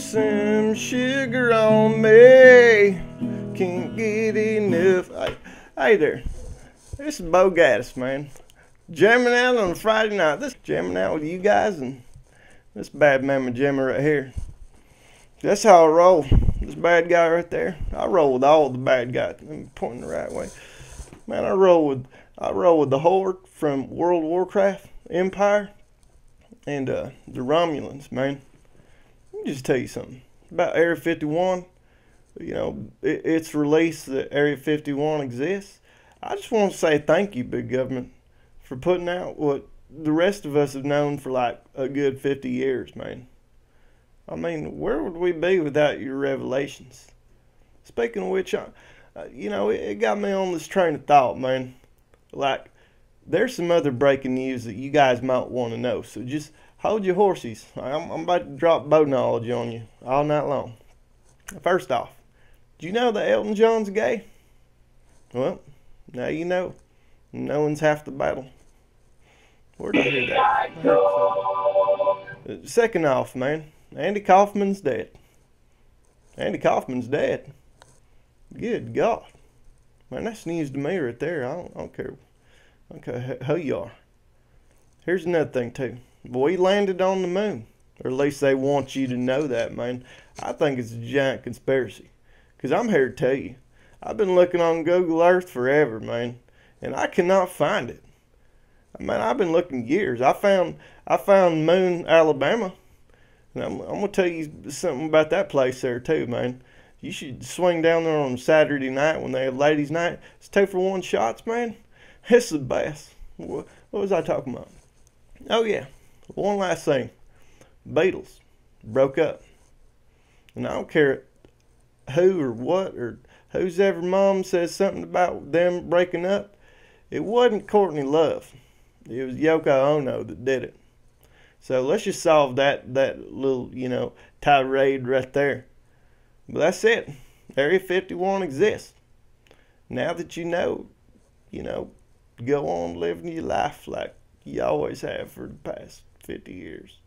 some sugar on me. Can't get enough. Hey there. This is Bo Gaddis, man. Jamming out on a Friday night. This jamming out with you guys and this bad mama jammer right here. That's how I roll. This bad guy right there. I roll with all the bad guys. I'm pointing the right way. Man, I roll with the Horde from World of Warcraft, Empire, and the Romulans, man. Let me just tell you something about Area 51. You know, it's released that Area 51 exists. I just want to say thank you, big government, for putting out what the rest of us have known for like a good 50 years, man. I mean, where would we be without your revelations? Speaking of which, you know, it got me on this train of thought, man. Like, there's some other breaking news that you guys might want to know. So just hold your horses. I'm about to drop bow knowledge on you all night long. First off, do you know that Elton John's gay? Well, now you know. Knowing's half the battle. Where'd I hear that? Second off, man, Andy Kaufman's dead. Andy Kaufman's dead. Good God. Man, that's news to me right there. I don't care who you are. Here's another thing, too. Boy, he landed on the moon. Or at least they want you to know that, man. I think it's a giant conspiracy. Because I'm here to tell you. I've been looking on Google Earth forever, man. And I cannot find it. Man, I've been looking years. I found Moon, Alabama. And I'm going to tell you something about that place there, too, man. You should swing down there on Saturday night when they have ladies' night. It's 2-for-1 shots, man. It's the best. What was I talking about? Oh, yeah. One last thing. Beatles broke up. And I don't care who or what or whose ever mom says something about them breaking up. It wasn't Courtney Love. It was Yoko Ono that did it. So let's just solve that little, you know, tirade right there. But that's it. Area 51 exists. Now that you know, go on living your life like you always have for the past 50 years.